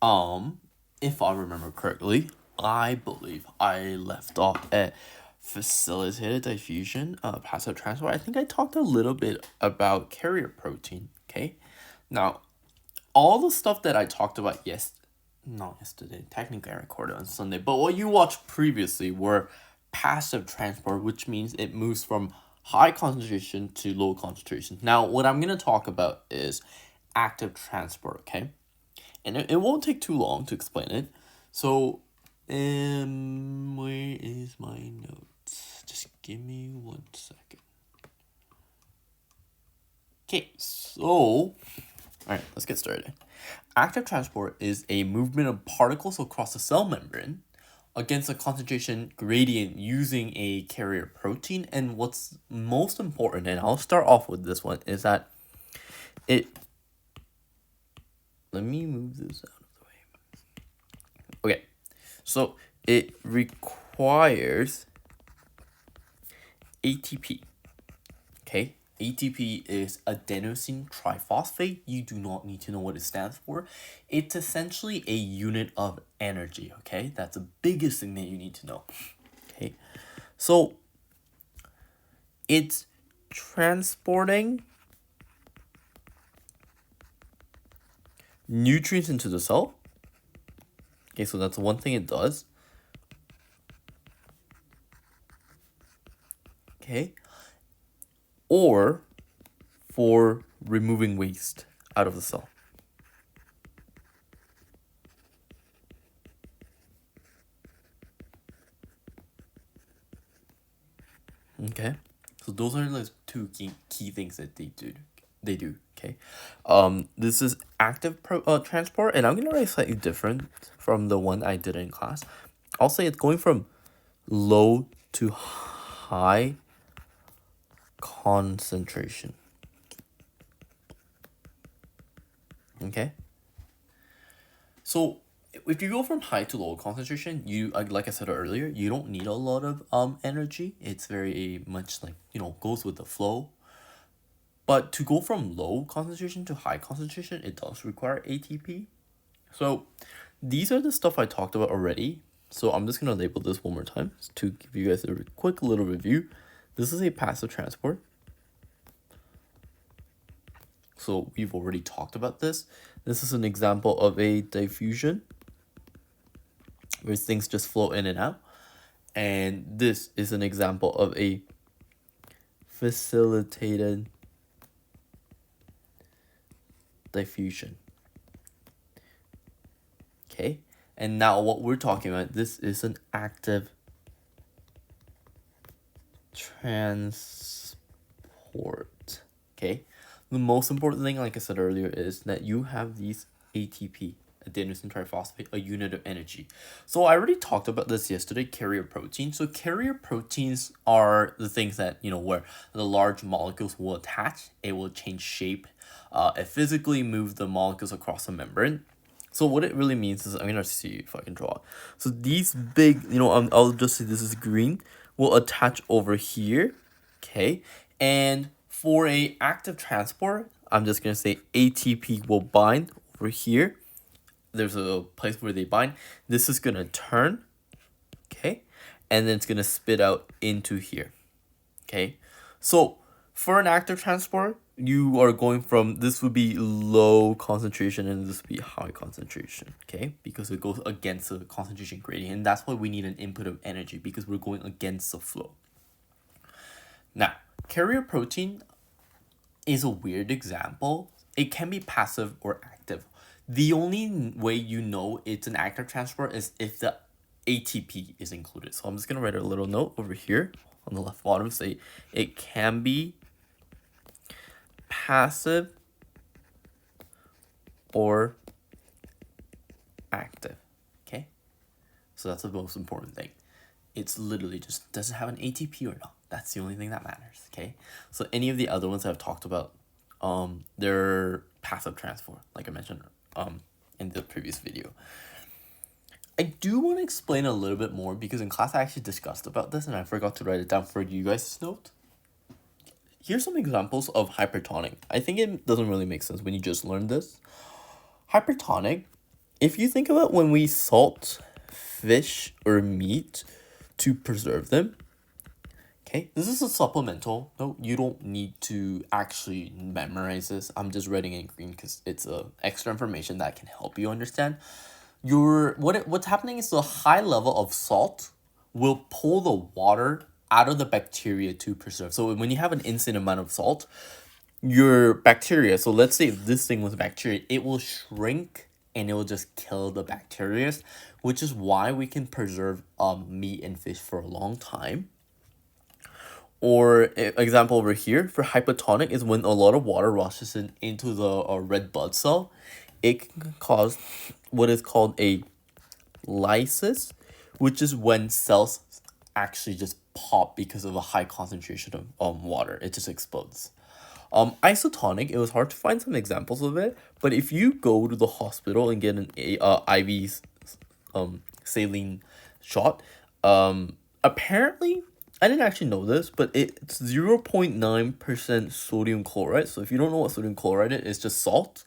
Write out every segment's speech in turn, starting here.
Um, if I remember correctly, I believe I left off at facilitated diffusion, passive transfer. I think I talked a little bit about carrier protein. Okay, now all the stuff that I talked about not yesterday. Technically, I recorded on Sunday, but what you watched previously were passive transport, which means it moves from high concentration to low concentration. Now, what I'm gonna talk about is active transport. Okay, and it won't take too long to explain it. So, where is my notes? Just give me 1 second. Okay, so, all right, let's get started. Active transport is a movement of particles across the cell membrane against a concentration gradient using a carrier protein. And what's most important, and I'll start off with this one, is that it. Let me move this out of the way. Okay, so it requires ATP. Okay, ATP is adenosine triphosphate. You do not need to know what it stands for. It's essentially a unit of energy. Okay, that's the biggest thing that you need to know. Okay, so it's transporting nutrients into the cell. Okay, so that's one thing it does. Okay, or for removing waste out of the cell. Okay, so those are the two key things that they do. Okay, this is active transport, and I'm gonna write slightly different from the one I did in class. I'll say it's going from low to high concentration. Okay, so if you go from high to low concentration, you like I said earlier, you don't need a lot of energy. It's very much like goes with the flow. But to go from low concentration to high concentration, it does require ATP. So these are the stuff I talked about already. So I'm just gonna label this one more time to give you guys a quick little review. This is a passive transport. So we've already talked about this. This is an example of a diffusion where things just flow in and out. And this is an example of a facilitated diffusion. Okay, and now what we're talking about, this is an active transport. Okay, the most important thing, like I said earlier, is that you have these ATP, adenosine triphosphate, a unit of energy. So I already talked about this yesterday, carrier protein. So carrier proteins are the things that, where the large molecules will attach, it will change shape, it physically move the molecules across the membrane. So what it really means is, I'm gonna see if I can draw it. So these big, I'll just say this is green, will attach over here, okay? And for a active transport, I'm just gonna say ATP will bind over here. There's a place where they bind. This is gonna turn, okay? And then it's gonna spit out into here, okay? So for an active transport, you are going from, this would be low concentration and this would be high concentration, okay? Because it goes against the concentration gradient, and that's why we need an input of energy, because we're going against the flow. Now, carrier protein is a weird example. It can be passive or active. The only way you know it's an active transport is if the ATP is included. So I'm just gonna write a little note over here on the left bottom, say it can be passive or active. Okay, so that's the most important thing. It's literally just, does it have an ATP or not? That's the only thing that matters. Okay, so any of the other ones I've talked about, they're passive transport, like I mentioned in the previous video. I do want to explain a little bit more because in class I actually discussed about this and I forgot to write it down for you guys to note. Here's some examples of hypertonic. I think it doesn't really make sense when you just learn this. Hypertonic if you think about when we salt fish or meat to preserve them, okay, this is a supplemental. No, you don't need to actually memorize this. I'm just writing in green because it's extra information that can help you understand. What's happening is the high level of salt will pull the water out of the bacteria to preserve. So when you have an instant amount of salt, your bacteria, so let's say if this thing was bacteria, it will shrink and it will just kill the bacteria, which is why we can preserve meat and fish for a long time. Or example over here for hypotonic is when a lot of water rushes into the red blood cell, it can cause what is called a lysis, which is when cells actually just pop because of a high concentration of water. It just explodes. Isotonic, it was hard to find some examples of it, but if you go to the hospital and get an IV saline shot, apparently I didn't actually know this, but it's 0.9% sodium chloride. So if you don't know what sodium chloride is, it's just salt.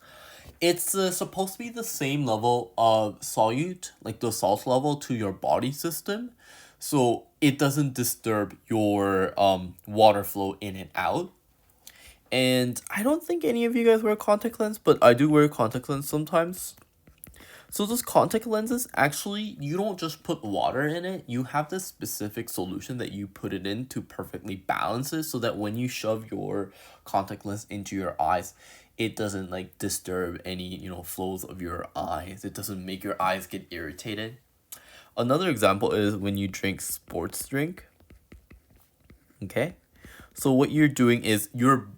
It's supposed to be the same level of solute, like the salt level to your body system. So it doesn't disturb your water flow in and out. And I don't think any of you guys wear contact lens, but I do wear contact lens sometimes. So those contact lenses, actually, you don't just put water in it. You have this specific solution that you put it in to perfectly balance it so that when you shove your contact lens into your eyes, it doesn't like disturb any, flows of your eyes. It doesn't make your eyes get irritated. Another example is when you drink sports drink. Okay? So what you're doing is your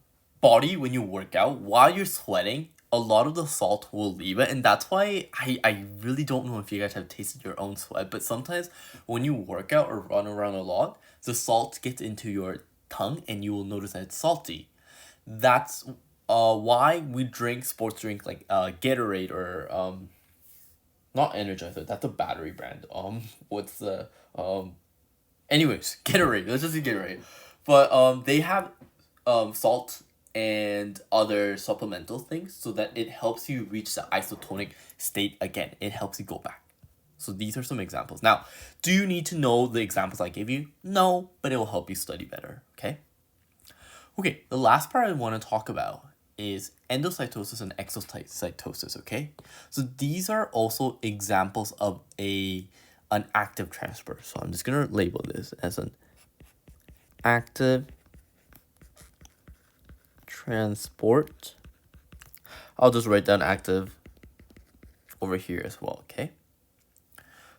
body, when you work out, while you're sweating, a lot of the salt will leave it, and that's why I really don't know if you guys have tasted your own sweat, but sometimes when you work out or run around a lot, the salt gets into your tongue and you will notice that it's salty. That's why we drink sports drink like Gatorade or not Energizer, that's a battery brand. What's the anyways, Gatorade, let's just say Gatorade. But they have salt and other supplemental things so that it helps you reach the isotonic state again. It helps you go back. So these are some examples. Now, do you need to know the examples I gave you? No, but it will help you study better, okay? Okay, the last part I want to talk about is endocytosis and exocytosis, okay? So these are also examples of an active transport. So I'm just going to label this as an active transport. I'll just write down active over here as well, okay?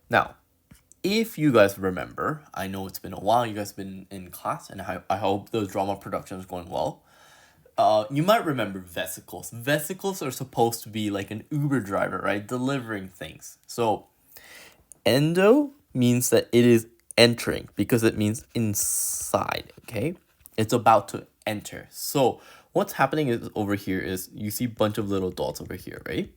Now, if you guys remember, I know it's been a while, you guys have been in class, and I hope the drama production is going well. You might remember vesicles. Vesicles are supposed to be like an Uber driver, right? Delivering things. So, endo means that it is entering because it means inside, okay? It's about to enter. So, what's happening is over here is you see a bunch of little dots over here, right?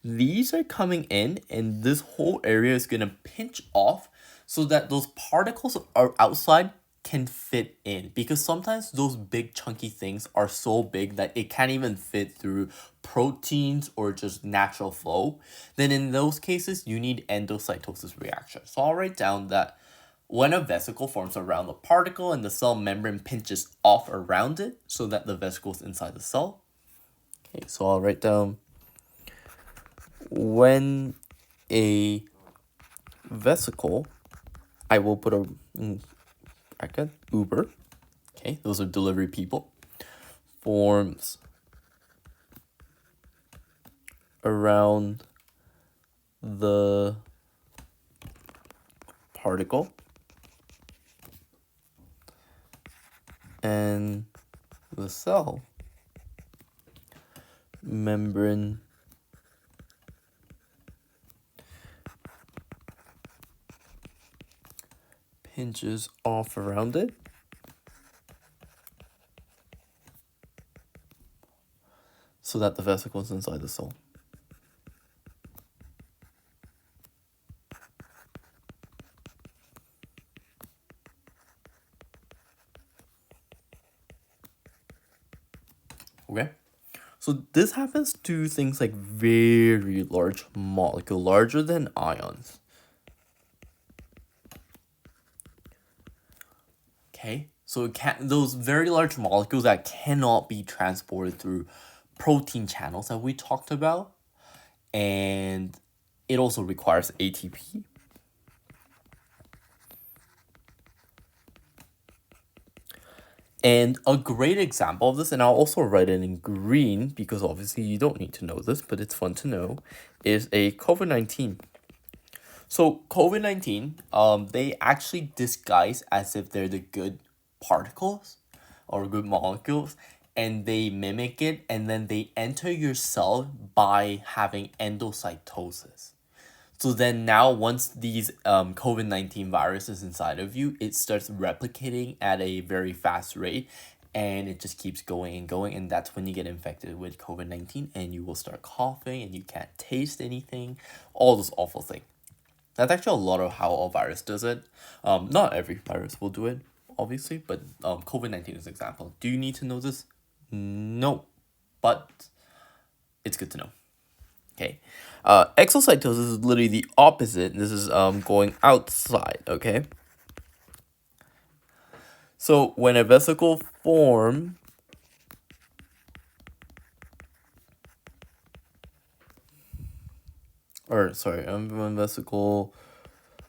These are coming in and this whole area is going to pinch off so that those particles are outside can fit in, because sometimes those big chunky things are so big that it can't even fit through proteins or just natural flow. Then in those cases you need endocytosis reaction. So I'll write down that when a vesicle forms around the particle and the cell membrane pinches off around it so that the vesicle is inside the cell. Okay, so I'll write down when a vesicle, I will put a bracket, Uber, okay, those are delivery people, forms around the particle and the cell membrane pinches off around it so that the vesicle is inside the cell. Okay, So this happens to things like very large molecule, larger than ions. Okay, so it can those very large molecules that cannot be transported through protein channels that we talked about, and it also requires ATP. And a great example of this, and I'll also write it in green because obviously you don't need to know this, but it's fun to know, is a COVID-19. So COVID-19, they actually disguise as if they're the good particles or good molecules, and they mimic it, and then they enter your cell by having endocytosis. So then now once these COVID-19 virus is inside of you, it starts replicating at a very fast rate, and it just keeps going and going, and that's when you get infected with COVID-19, and you will start coughing and you can't taste anything, all those awful things. That's actually a lot of how a virus does it. Not every virus will do it, obviously, but COVID-19 is an example. Do you need to know this? No, but it's good to know. Okay. Exocytosis is literally the opposite. This is going outside, okay? So when a vesicle form when vesicle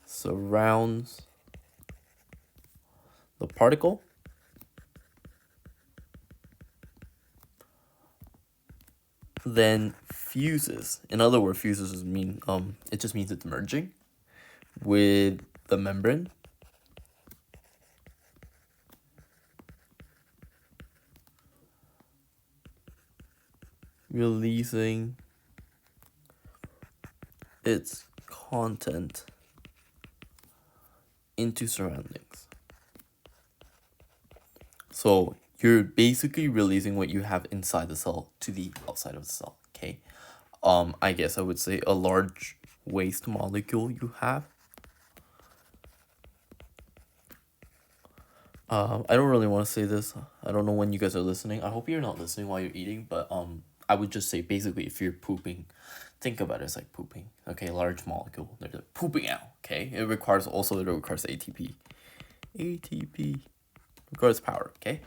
surrounds the particle, then fuses. In other words, fuses mean it just means it's merging with the membrane. Releasing its content into surroundings. So you're basically releasing what you have inside the cell to the outside of the cell, okay? I guess I would say a large waste molecule you have. I don't really want to say this. I don't know when you guys are listening. I hope you're not listening while you're eating, but I would just say basically if you're pooping, think about it as like pooping. Okay, large molecule. They're like pooping out. Okay, it requires ATP. ATP requires power. Okay,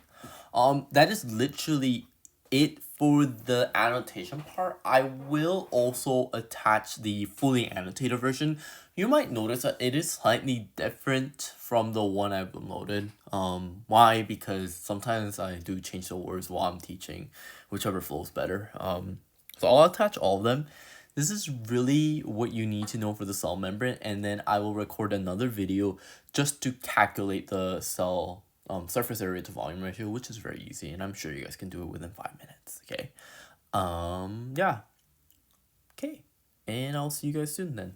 that is literally it for the annotation part. I will also attach the fully annotated version. You might notice that it is slightly different from the one I've uploaded. Why? Because sometimes I do change the words while I'm teaching, whichever flows better. So I'll attach all of them. This is really what you need to know for the cell membrane, and then I will record another video just to calculate the cell surface area to volume ratio, which is very easy, and I'm sure you guys can do it within 5 minutes. Okay. Yeah. Okay. And I'll see you guys soon then.